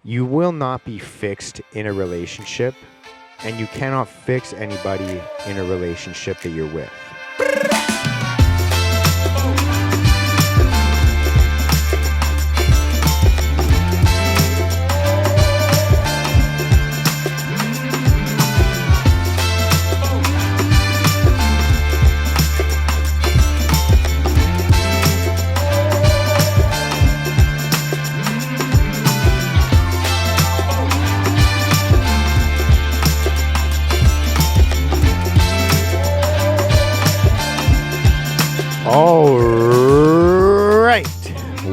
You will not be fixed in a relationship, and you cannot fix anybody in a relationship that you're with. All right.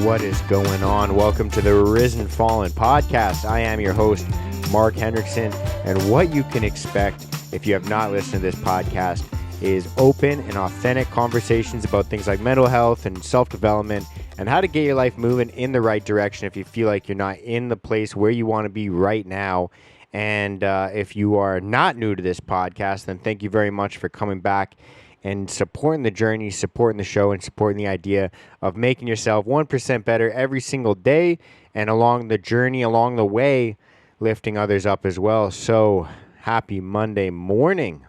What is going on? Welcome to the Risen Fallen podcast. I am your host, Mark Hendrickson, and what you can expect if you have not listened to this podcast is open and authentic conversations about things like mental health and self-development and how to get your life moving in the right direction if you feel like you're not in the place where you want to be right now. And if you are not new to this podcast, then thank you very much for coming back and supporting the journey, supporting the show, and supporting the idea of making yourself 1% better every single day, and along the journey, along the way, lifting others up as well. So, happy Monday morning.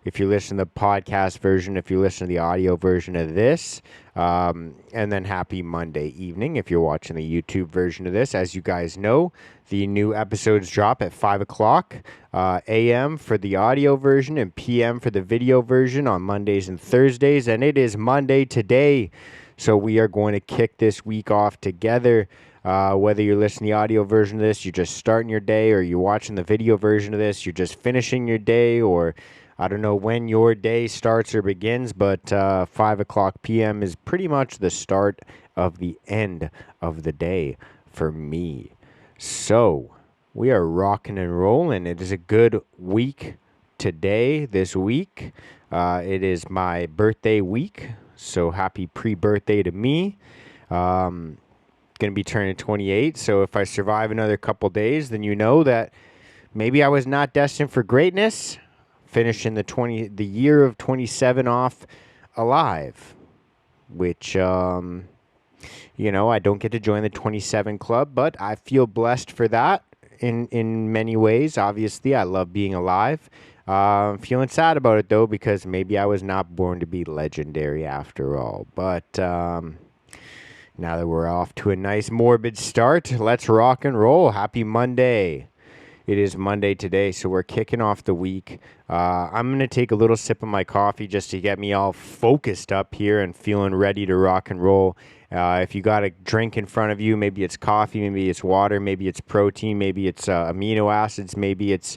If you listen to the podcast version, if you listen to the audio version of this, and then happy Monday evening if you're watching the YouTube version of this. As you guys know, the new episodes drop at 5 o'clock a.m. for the audio version and p.m. for the video version on Mondays and Thursdays. And it is Monday today, so we are going to kick this week off together. Whether you're listening to the audio version of this, you're just starting your day, or you're watching the video version of this, you're just finishing your day, or I don't know when your day starts or begins, but 5 o'clock p.m. is pretty much the start of the end of the day for me. So we are rocking and rolling. It is a good week today, this week. It is my birthday week, so happy pre-birthday to me. Going to be turning 28, so if I survive another couple days, then you know that maybe I was not destined for greatness. Finishing the year of 27 off alive, which, I don't get to join the 27 club, but I feel blessed for that in many ways. Obviously, I love being alive. Feeling sad about it, though, because maybe I was not born to be legendary after all. But now that we're off to a nice morbid start, let's rock and roll. Happy Monday. It is Monday today, so we're kicking off the week. I'm going to take a little sip of my coffee just to get me all focused up here and feeling ready to rock and roll. If you got a drink in front of you, maybe it's coffee, maybe it's water, maybe it's protein, maybe it's amino acids, maybe it's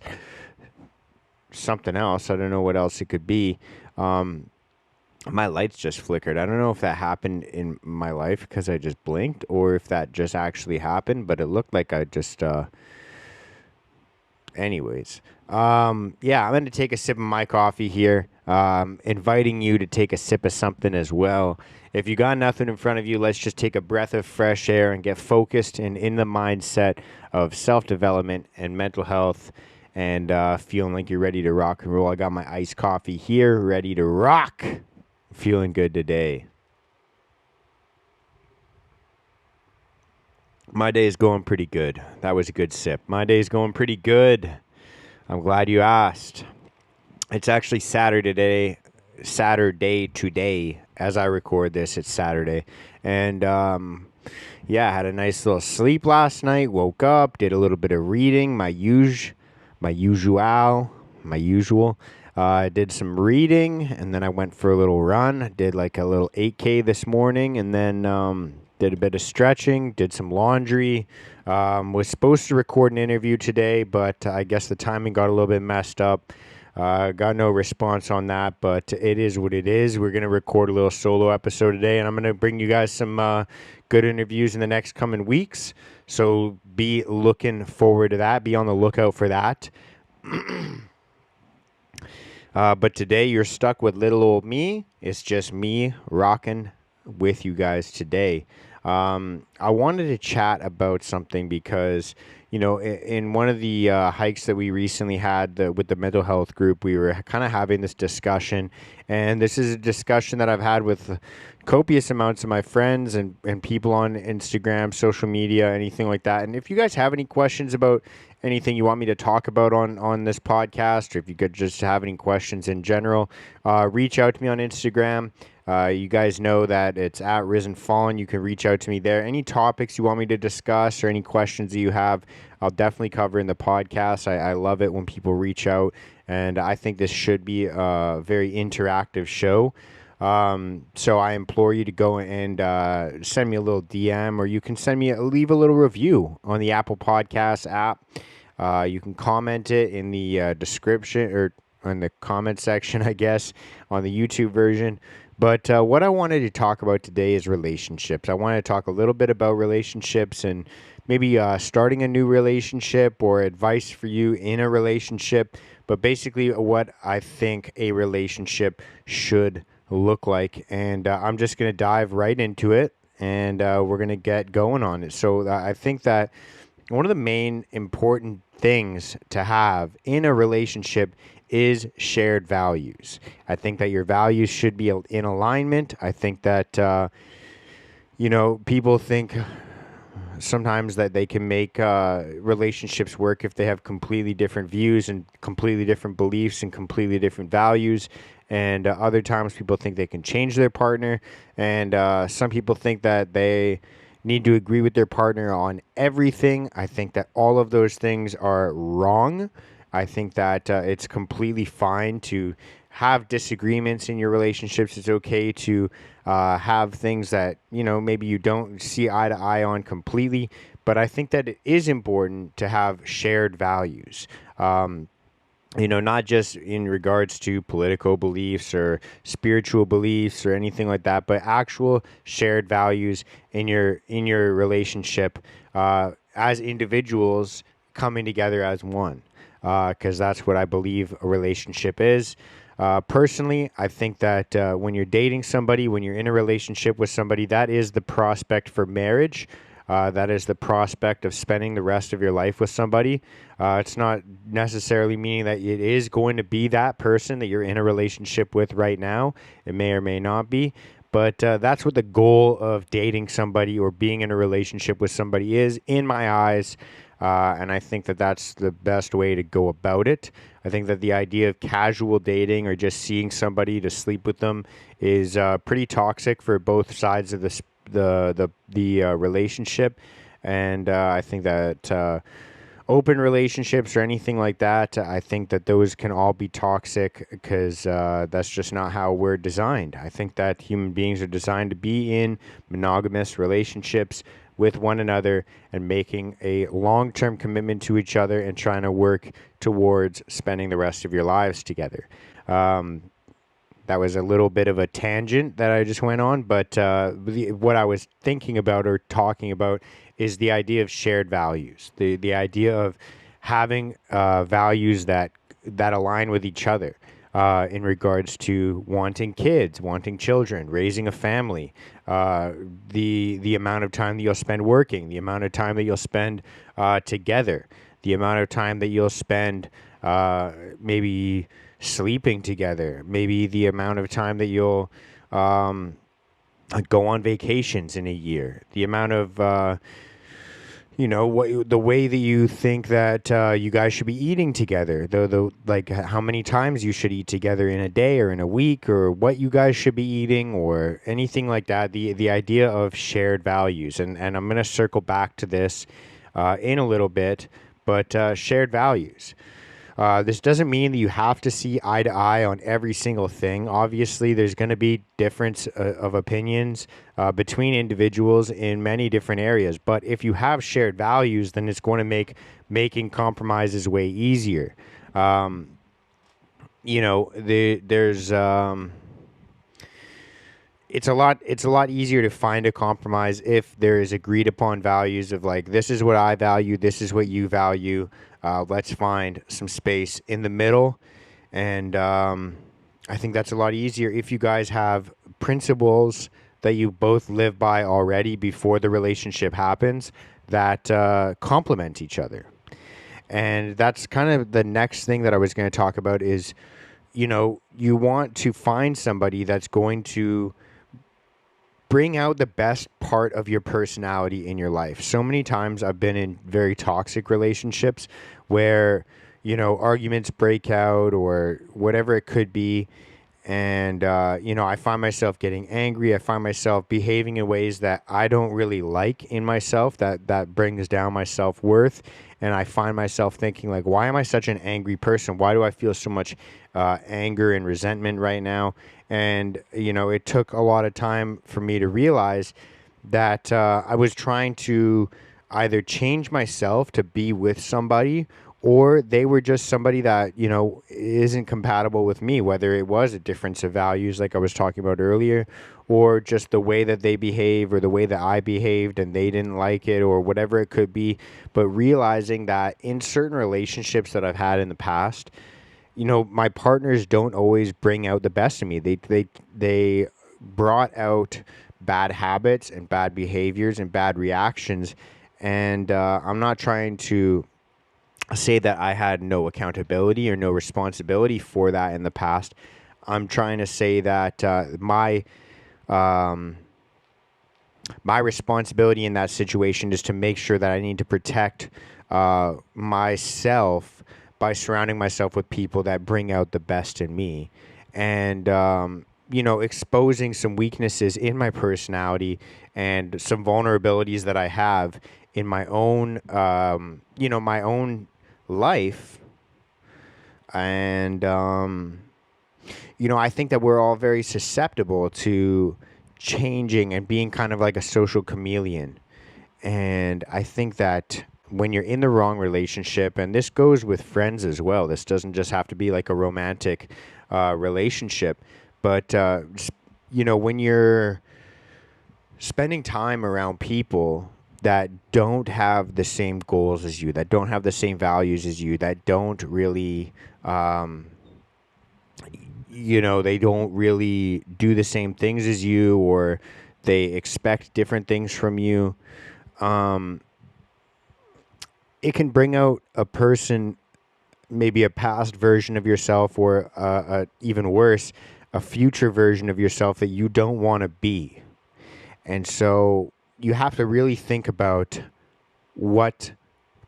something else. I don't know what else it could be. My lights just flickered. I don't know if that happened in my life because I just blinked or if that just actually happened, but it looked like I just... Anyways, I'm going to take a sip of my coffee here, inviting you to take a sip of something as well. If you got nothing in front of you, let's just take a breath of fresh air and get focused and in the mindset of self-development and mental health and feeling like you're ready to rock and roll. I got my iced coffee here, ready to rock. Feeling good today. My day is going pretty good. That was a good sip. My day is going pretty good. I'm glad you asked. It's actually Saturday today. As I record this, it's Saturday. And, I had a nice little sleep last night. Woke up, did a little bit of reading, my usual. I did some reading, and then I went for a little run. Did like a little 8K this morning, and then... did a bit of stretching, did some laundry, was supposed to record an interview today, but I guess the timing got a little bit messed up. Got no response on that, but it is what it is. We're going to record a little solo episode today, and I'm going to bring you guys some good interviews in the next coming weeks. So be looking forward to that. Be on the lookout for that. But today you're stuck with little old me. It's just me rocking with you guys today. I wanted to chat about something because, in one of the hikes that we recently had with the mental health group, we were kind of having this discussion. And this is a discussion that I've had with copious amounts of my friends and people on Instagram, social media, anything like that. And if you guys have any questions about anything you want me to talk about on this podcast, or if you could just have any questions in general, reach out to me on Instagram. You guys know that it's at Risen Fallen. You can reach out to me there. Any topics you want me to discuss or any questions that you have, I'll definitely cover in the podcast. I love it when people reach out, and I think this should be a very interactive show. So I implore you to go and send me a little DM, or you can leave a little review on the Apple Podcast app. You can comment it in the description or in the comment section, I guess, on the YouTube version. But what I wanted to talk about today is relationships. I wanted to talk a little bit about relationships and maybe starting a new relationship or advice for you in a relationship. But basically what I think a relationship should look like. And I'm just going to dive right into it, and we're going to get going on it. So I think that one of the main important things to have in a relationship is shared values. I think that your values should be in alignment. I think that, people think sometimes that they can make relationships work if they have completely different views and completely different beliefs and completely different values. And other times people think they can change their partner. And some people think that they need to agree with their partner on everything. I think that all of those things are wrong. I think that it's completely fine to have disagreements in your relationships. It's okay to have things that, maybe you don't see eye to eye on completely. But I think that it is important to have shared values. Not just in regards to political beliefs or spiritual beliefs or anything like that, but actual shared values in your relationship as individuals coming together as one. Because that's what I believe a relationship is. Personally, I think that when you're dating somebody, when you're in a relationship with somebody, that is the prospect for marriage. That is the prospect of spending the rest of your life with somebody. It's not necessarily meaning that it is going to be that person that you're in a relationship with right now. It may or may not be. But that's what the goal of dating somebody or being in a relationship with somebody is, in my eyes. And I think that that's the best way to go about it. I think that the idea of casual dating or just seeing somebody to sleep with them is pretty toxic for both sides of the relationship. And I think that open relationships or anything like that, I think that those can all be toxic because that's just not how we're designed. I think that human beings are designed to be in monogamous relationships with one another and making a long-term commitment to each other and trying to work towards spending the rest of your lives together. That was a little bit of a tangent that I just went on, but what I was thinking about or talking about is the idea of shared values, the idea of having values that align with each other in regards to wanting kids, wanting children, raising a family, the amount of time that you'll spend working, the amount of time that you'll spend together, the amount of time that you'll spend maybe sleeping together, maybe the amount of time that you'll go on vacations in a year, the amount of the way that you think that you guys should be eating together, like how many times you should eat together in a day or in a week, or what you guys should be eating or anything like that. The idea of shared values, and I'm going to circle back to this in a little bit, but shared values. This doesn't mean that you have to see eye to eye on every single thing. Obviously, there's going to be difference of opinions between individuals in many different areas. But if you have shared values, then it's going to make making compromises way easier. It's a lot easier to find a compromise if there is agreed upon values of like, this is what I value, this is what you value. Let's find some space in the middle. And I think that's a lot easier if you guys have principles that you both live by already before the relationship happens that complement each other. And that's kind of the next thing that I was going to talk about is, you want to find somebody that's going to bring out the best part of your personality in your life. So many times I've been in very toxic relationships where, arguments break out or whatever it could be. And, I find myself getting angry. I find myself behaving in ways that I don't really like in myself, that brings down my self-worth. And I find myself thinking, like, why am I such an angry person? Why do I feel so much anger and resentment right now? And, it took a lot of time for me to realize that I was trying to either change myself to be with somebody, or they were just somebody that, isn't compatible with me, whether it was a difference of values like I was talking about earlier, or just the way that they behave or the way that I behaved and they didn't like it, or whatever it could be. But realizing that in certain relationships that I've had in the past, my partners don't always bring out the best in me. They brought out bad habits and bad behaviors and bad reactions. And I'm not trying to say that I had no accountability or no responsibility for that in the past. I'm trying to say that my responsibility in that situation is to make sure that I need to protect myself by surrounding myself with people that bring out the best in me, and exposing some weaknesses in my personality and some vulnerabilities that I have in my own my own life. And I think that we're all very susceptible to changing and being kind of like a social chameleon. And I think that when you're in the wrong relationship, and this goes with friends as well, this doesn't just have to be like a romantic relationship, but when you're spending time around people that don't have the same goals as you, that don't have the same values as you, that don't really they don't really do the same things as you, or they expect different things from you, it can bring out a person, maybe a past version of yourself, or even worse, a future version of yourself that you don't want to be. And so you have to really think about what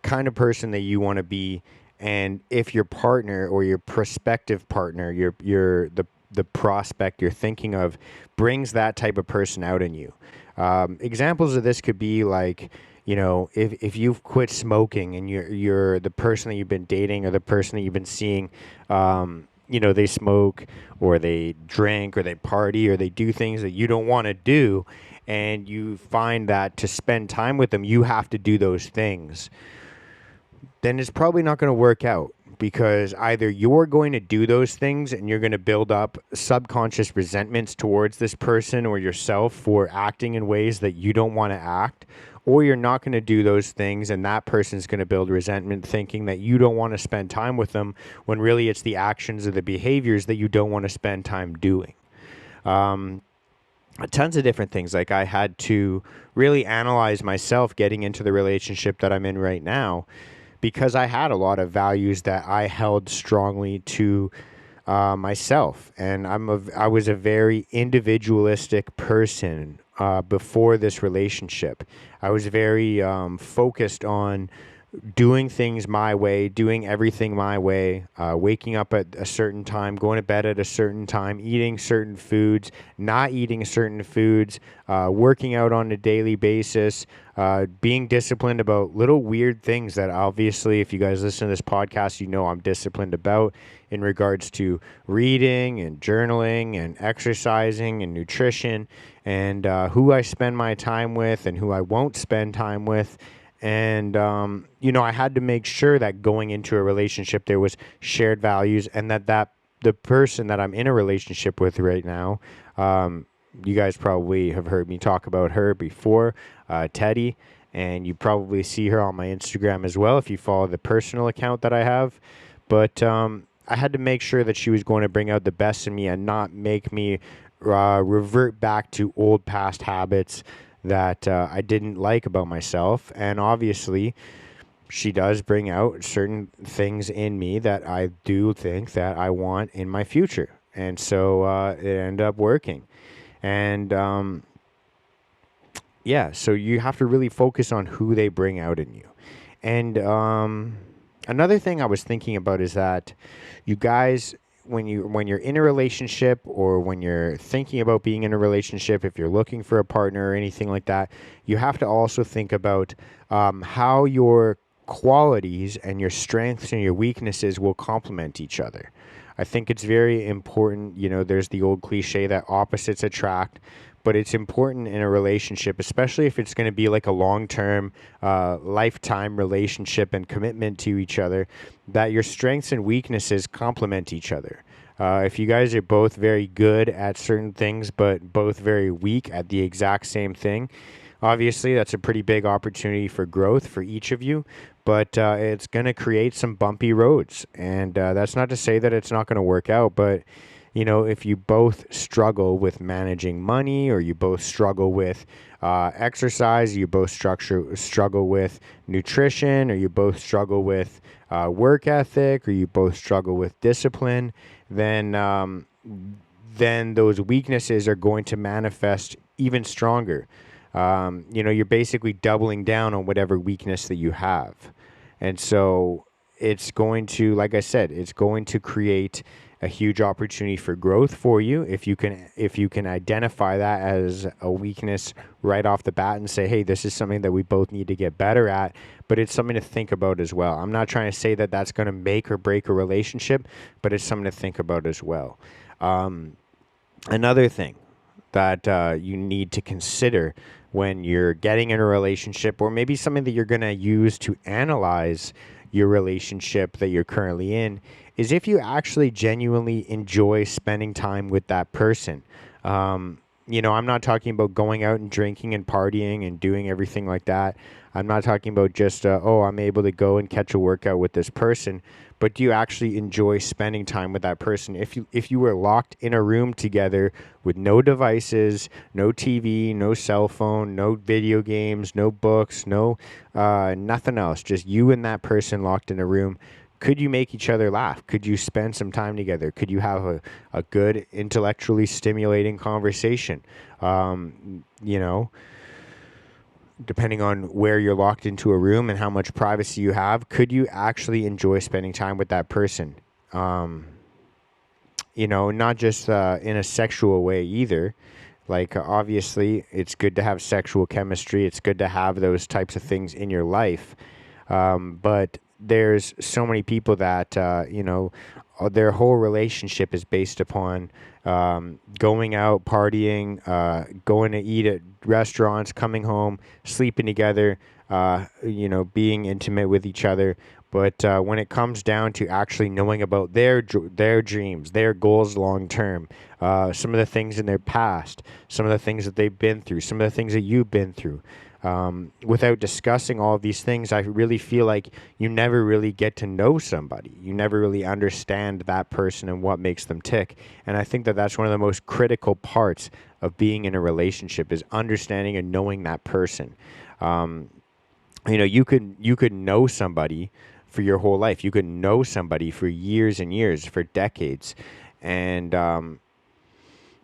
kind of person that you want to be, and if your partner or your prospective partner, the prospect you're thinking of, brings that type of person out in you. Examples of this could be like, if you've quit smoking and you're the person that you've been dating or the person that you've been seeing, they smoke or they drink or they party or they do things that you don't want to do, and you find that to spend time with them, you have to do those things, then it's probably not going to work out, because either you're going to do those things and you're going to build up subconscious resentments towards this person or yourself for acting in ways that you don't want to act, or you're not going to do those things and that person's going to build resentment thinking that you don't want to spend time with them, when really it's the actions or the behaviors that you don't want to spend time doing. Tons of different things. Like, I had to really analyze myself getting into the relationship that I'm in right now, because I had a lot of values that I held strongly to myself, and I was a very individualistic person before this relationship. I was very focused on doing things my way, doing everything my way, waking up at a certain time, going to bed at a certain time, eating certain foods, not eating certain foods, working out on a daily basis, being disciplined about little weird things that, obviously, if you guys listen to this podcast, I'm disciplined about, in regards to reading and journaling and exercising and nutrition, and who I spend my time with and who I won't spend time with. And, I had to make sure that going into a relationship, there was shared values, and that the person that I'm in a relationship with right now, you guys probably have heard me talk about her before, Teddy, and you probably see her on my Instagram as well if you follow the personal account that I have. But I had to make sure that she was going to bring out the best in me and not make me revert back to old past habits that I didn't like about myself. And obviously, she does bring out certain things in me that I do think that I want in my future. And so it ended up working. And yeah, so you have to really focus on who they bring out in you. And another thing I was thinking about is that you guys, when you're in a relationship, or when you're thinking about being in a relationship, if you're looking for a partner or anything like that, you have to also think about how your qualities and your strengths and your weaknesses will complement each other. I think it's very important. There's the old cliche that opposites attract, but it's important in a relationship, especially if it's going to be like a long-term, lifetime relationship and commitment to each other, that your strengths and weaknesses complement each other. If you guys are both very good at certain things, but both very weak at the exact same thing, obviously that's a pretty big opportunity for growth for each of you, but it's going to create some bumpy roads. And that's not to say that it's not going to work out, but if you both struggle with managing money, or you both struggle with exercise, you both struggle with nutrition, or you both struggle with work ethic, or you both struggle with discipline, then those weaknesses are going to manifest even stronger. You're basically doubling down on whatever weakness that you have. And so it's going to, like I said, it's going to create a huge opportunity for growth for you if you can identify that as a weakness right off the bat and say, hey, this is something that we both need to get better at, but it's something to think about as well. I'm not trying to say that that's going to make or break a relationship, but it's something to think about as well. Another thing that you need to consider when you're getting in a relationship, or maybe something that you're going to use to analyze your relationship that you're currently in, is if you actually genuinely enjoy spending time with that person. I'm not talking about going out and drinking and partying and doing everything like that. I'm not talking about just, I'm able to go and catch a workout with this person. But do you actually enjoy spending time with that person? If you were locked in a room together with no devices, no TV, no cell phone, no video games, no books, no nothing else, just you and that person locked in a room, could you make each other laugh? Could you spend some time together? Could you have a good, intellectually stimulating conversation? Depending on where you're locked into a room and how much privacy you have, could you actually enjoy spending time with that person? Not just in a sexual way either. Like, obviously, it's good to have sexual chemistry. It's good to have those types of things in your life. But there's so many people that, their whole relationship is based upon going out, partying, going to eat at restaurants, coming home, sleeping together, being intimate with each other. But when it comes down to actually knowing about their dreams, their goals long term, some of the things in their past, some of the things that they've been through, some of the things that you've been through, without discussing all of these things, I really feel like you never really get to know somebody. You never really understand that person and what makes them tick. And I think that that's one of the most critical parts of being in a relationship, is understanding and knowing that person. You could know somebody for your whole life. You could know somebody for years and years, for decades, and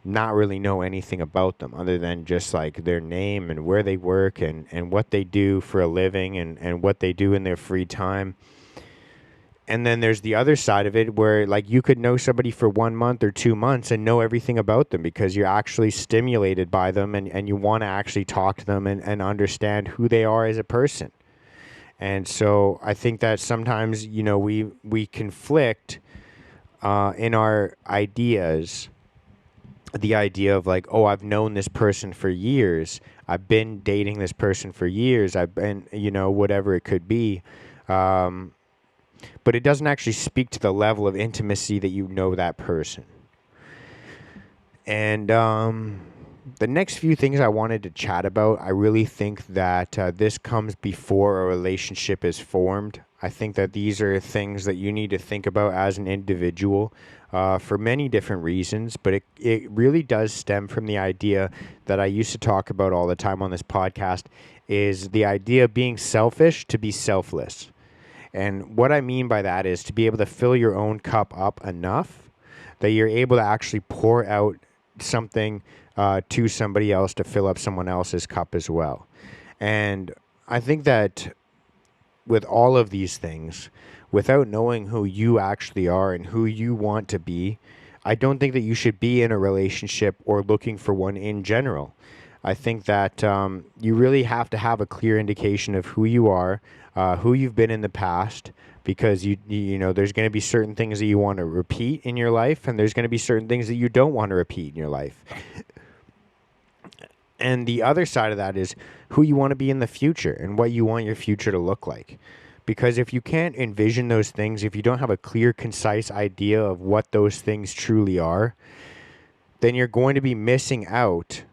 not really know anything about them other than just like their name and where they work and what they do for a living and what they do in their free time. And then there's the other side of it where, like, you could know somebody for 1 month or 2 months and know everything about them because you're actually stimulated by them and you want to actually talk to them and understand who they are as a person. And so I think that sometimes, we conflict in our ideas. The idea of like, oh, I've known this person for years. I've been dating this person for years. I've been, whatever it could be. But it doesn't actually speak to the level of intimacy that you know that person. And The next few things I wanted to chat about, I really think that this comes before a relationship is formed. I think that these are things that you need to think about as an individual for many different reasons, but it really does stem from the idea that I used to talk about all the time on this podcast, is the idea of being selfish to be selfless. And what I mean by that is to be able to fill your own cup up enough that you're able to actually pour out something to somebody else to fill up someone else's cup as well. And I think that with all of these things, without knowing who you actually are and who you want to be, I don't think that you should be in a relationship or looking for one in general. I think that you really have to have a clear indication of who you are, who you've been in the past, because you know there's going to be certain things that you want to repeat in your life, and there's going to be certain things that you don't want to repeat in your life. And the other side of that is who you want to be in the future and what you want your future to look like. Because if you can't envision those things, if you don't have a clear, concise idea of what those things truly are, then you're going to be missing out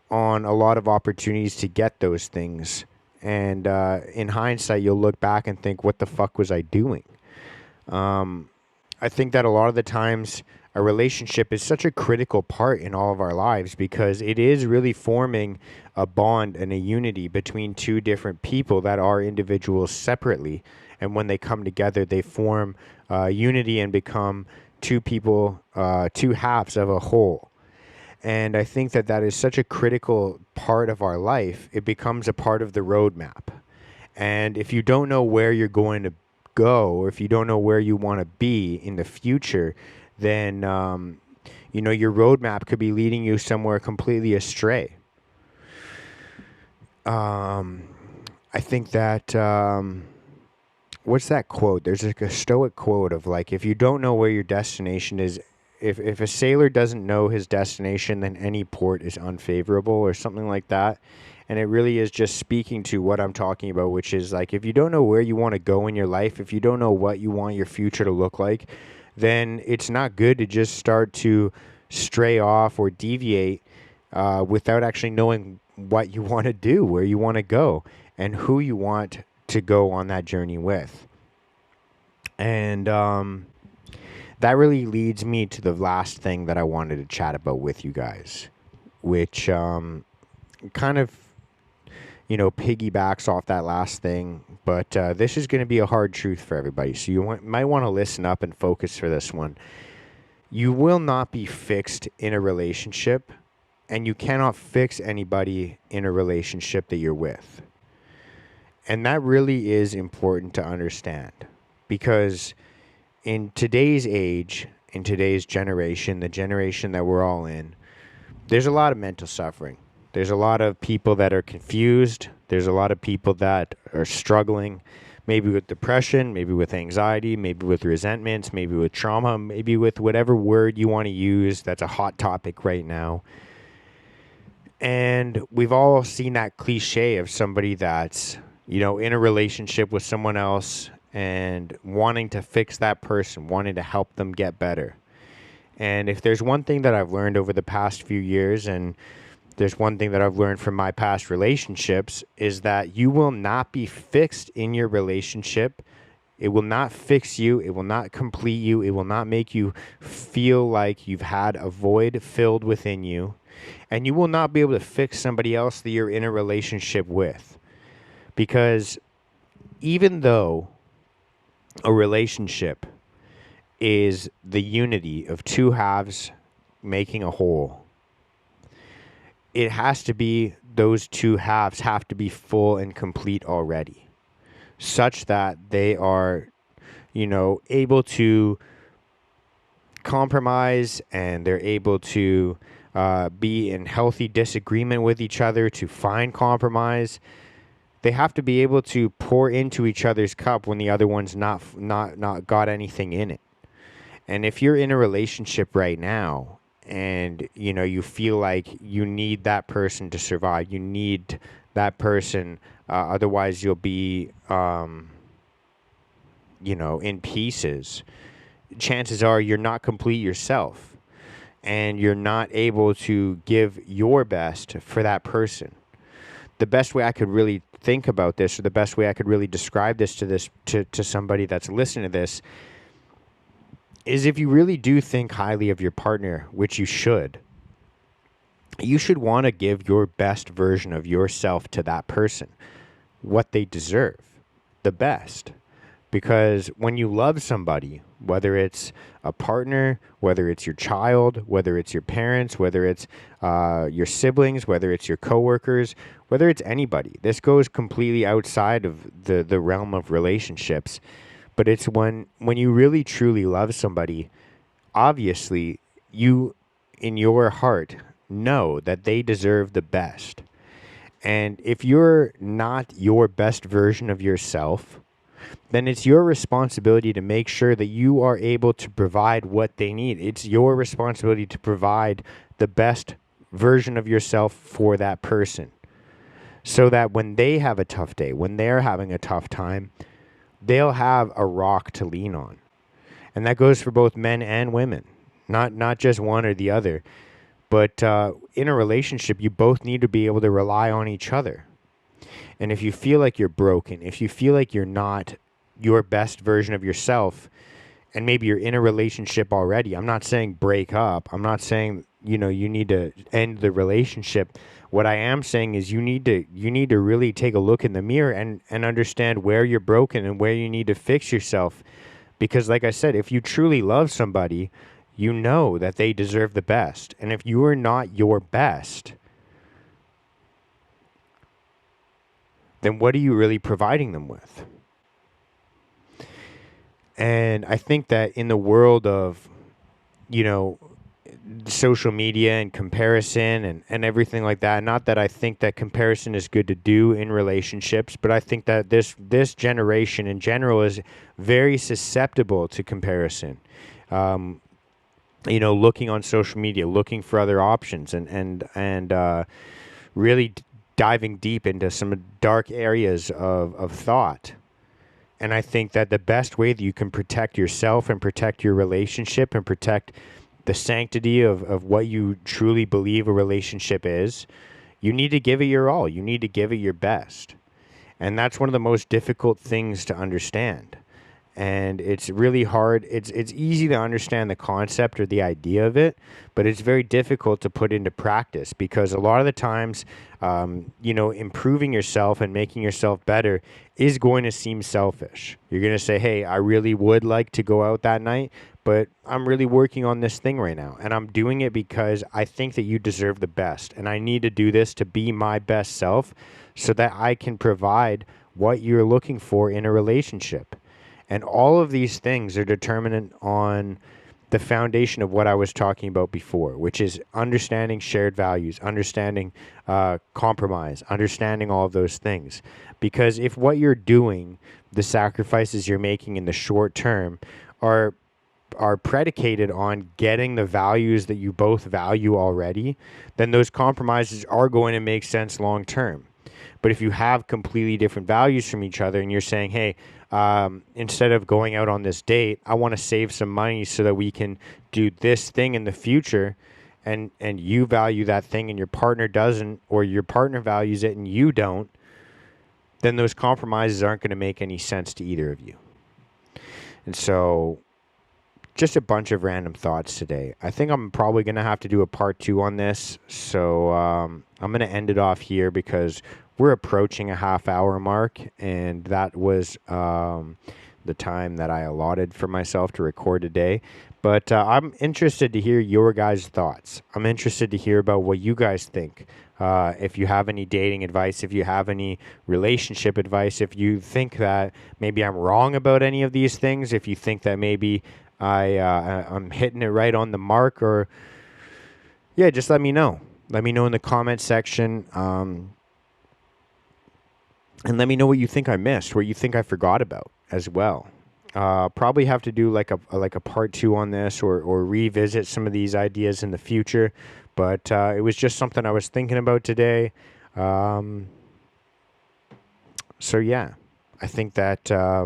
on a lot of opportunities to get those things. And in hindsight, you'll look back and think, what the fuck was I doing? I think that a lot of the times a relationship is such a critical part in all of our lives because it is really forming a bond and a unity between two different people that are individuals separately. And when they come together, they form unity and become two people, two halves of a whole. And I think that that is such a critical part of our life. It becomes a part of the roadmap. And if you don't know where you're going to go, or if you don't know where you want to be in the future, then you know your roadmap could be leading you somewhere completely astray. I think that what's that quote? There's like a Stoic quote of like, if you don't know where your destination is, if a sailor doesn't know his destination, then any port is unfavorable, or something like that. And it really is just speaking to what I'm talking about, which is like, if you don't know where you want to go in your life, if you don't know what you want your future to look like, then it's not good to just start to stray off or deviate without actually knowing what you want to do, where you want to go, and who you want to go on that journey with. And that really leads me to the last thing that I wanted to chat about with you guys, which kind of, you know, piggybacks off that last thing. But this is going to be a hard truth for everybody. So you might want to listen up and focus for this one. You will not be fixed in a relationship, and you cannot fix anybody in a relationship that you're with. And that really is important to understand, because in today's age, in today's generation, the generation that we're all in, there's a lot of mental suffering. There's a lot of people that are confused. There's a lot of people that are struggling, maybe with depression, maybe with anxiety, maybe with resentments, maybe with trauma, maybe with whatever word you want to use that's a hot topic right now. And we've all seen that cliche of somebody that's, you know, in a relationship with someone else and wanting to fix that person, wanting to help them get better. And if there's one thing that I've learned over the past few years, and there's one thing that I've learned from my past relationships, is that you will not be fixed in your relationship. It will not fix you. It will not complete you. It will not make you feel like you've had a void filled within you. And you will not be able to fix somebody else that you're in a relationship with. Because even though a relationship is the unity of two halves making a whole, it has to be, those two halves have to be full and complete already, such that they are, you know, able to compromise, and they're able to be in healthy disagreement with each other to find compromise. They have to be able to pour into each other's cup when the other one's not got anything in it. And if you're in a relationship right now, and you know you feel like you need that person to survive, you need that person, otherwise you'll be, you know, in pieces. Chances are you're not complete yourself. and you're not able to give your best for that person. The best way I could really think about this, or the best way I could really describe this to somebody that's listening to this, is if you really do think highly of your partner, which you should want to give your best version of yourself to that person, what they deserve, the best. Because when you love somebody, whether it's a partner, whether it's your child, whether it's your parents, whether it's your siblings, whether it's your coworkers, whether it's anybody, this goes completely outside of the realm of relationships. But it's when you really truly love somebody, obviously you in your heart know that they deserve the best. And if you're not your best version of yourself, then it's your responsibility to make sure that you are able to provide what they need. It's your responsibility to provide the best version of yourself for that person, so that when they have a tough day, when they're having a tough time, they'll have a rock to lean on. And that goes for both men and women, not just one or the other. But in a relationship, you both need to be able to rely on each other. And if you feel like you're broken, if you feel like you're not your best version of yourself, and maybe you're in a relationship already, I'm not saying break up. I'm not saying, you need to end the relationship. What I am saying is you need to really take a look in the mirror and understand where you're broken and where you need to fix yourself. Because like I said, if you truly love somebody, you know that they deserve the best. And if you are not your best, then what are you really providing them with? And I think that in the world of, social media and comparison and everything like that, not that I think that comparison is good to do in relationships, but I think that this generation in general is very susceptible to comparison. Looking on social media, looking for other options, and really diving deep into some dark areas of thought. And I think that the best way that you can protect yourself and protect your relationship and protect the sanctity of what you truly believe a relationship is, you need to give it your all. You need to give it your best. And that's one of the most difficult things to understand. And it's really hard. It's easy to understand the concept or the idea of it, but it's very difficult to put into practice, because a lot of the times, improving yourself and making yourself better is going to seem selfish. You're going to say, hey, I really would like to go out that night, but I'm really working on this thing right now, and I'm doing it because I think that you deserve the best, and I need to do this to be my best self so that I can provide what you're looking for in a relationship. And all of these things are determinant on the foundation of what I was talking about before, which is understanding shared values, understanding compromise, understanding all of those things. Because if what you're doing, the sacrifices you're making in the short term, are predicated on getting the values that you both value already, then those compromises are going to make sense long term. But if you have completely different values from each other and you're saying, hey, instead of going out on this date, I want to save some money so that we can do this thing in the future, and you value that thing and your partner doesn't, or your partner values it and you don't, then those compromises aren't going to make any sense to either of you. And so just a bunch of random thoughts today. I think I'm probably going to have to do a part 2 on this. So I'm going to end it off here because we're approaching a half-hour mark, and that was the time that I allotted for myself to record today. But I'm interested to hear your guys' thoughts. I'm interested to hear about what you guys think. If you have any dating advice, if you have any relationship advice, if you think that maybe I'm wrong about any of these things, if you think that maybe I'm hitting it right on the mark, or just let me know. Let me know in the comment section. And let me know what you think I missed, what you think I forgot about as well. Probably have to do like a part 2 on this, or revisit some of these ideas in the future. But it was just something I was thinking about today. So yeah, I think that I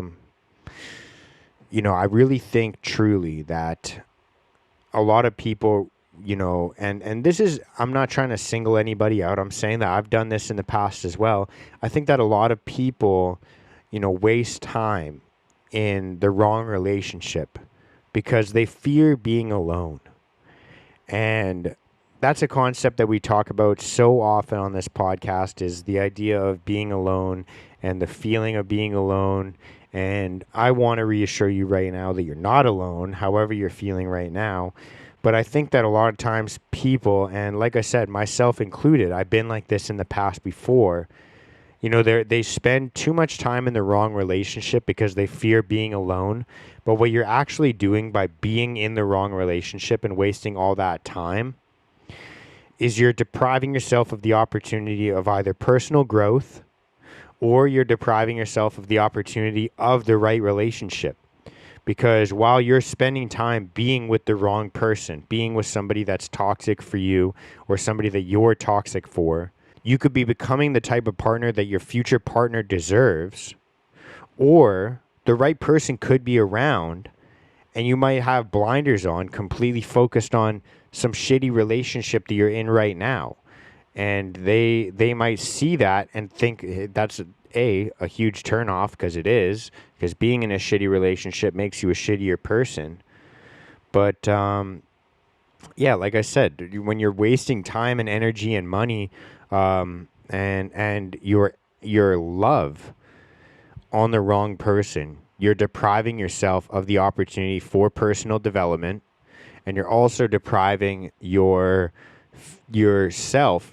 really think truly that a lot of people and this is, I'm not trying to single anybody out. I'm saying that I've done this in the past as well. I think that a lot of people, waste time in the wrong relationship because they fear being alone. And that's a concept that we talk about so often on this podcast, is the idea of being alone and the feeling of being alone. And I want to reassure you right now that you're not alone, however you're feeling right now. But I think that a lot of times people, and like I said, myself included, I've been like this in the past before, they spend too much time in the wrong relationship because they fear being alone. But what you're actually doing by being in the wrong relationship and wasting all that time is you're depriving yourself of the opportunity of either personal growth, or you're depriving yourself of the opportunity of the right relationship. Because while you're spending time being with the wrong person, being with somebody that's toxic for you or somebody that you're toxic for, you could be becoming the type of partner that your future partner deserves, or the right person could be around and you might have blinders on, completely focused on some shitty relationship that you're in right now. And they might see that and think that's a huge turnoff, because it is, because being in a shitty relationship makes you a shittier person. But yeah, like I said, when you're wasting time and energy and money, and your love on the wrong person, you're depriving yourself of the opportunity for personal development, and you're also depriving yourself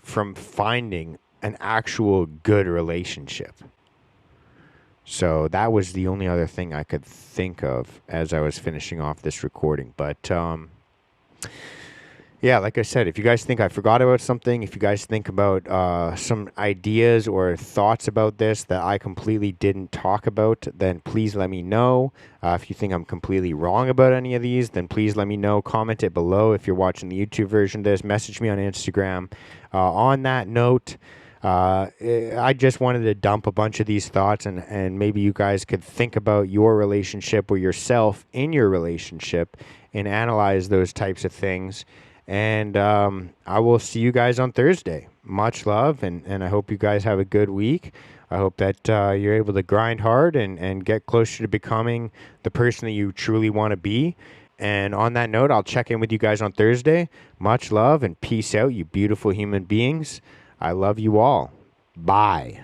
from finding an actual good relationship. So that was the only other thing I could think of as I was finishing off this recording. But yeah, like I said, if you guys think I forgot about something, if you guys think about some ideas or thoughts about this that I completely didn't talk about, then please let me know. If you think I'm completely wrong about any of these, then please let me know. Comment it below if you're watching the YouTube version of this. Message me on Instagram. On that note, I just wanted to dump a bunch of these thoughts, and maybe you guys could think about your relationship or yourself in your relationship and analyze those types of things. And I will see you guys on Thursday. Much love, and I hope you guys have a good week. I hope that you're able to grind hard and get closer to becoming the person that you truly want to be. And on that note, I'll check in with you guys on Thursday. Much love and peace out, you beautiful human beings. I love you all. Bye.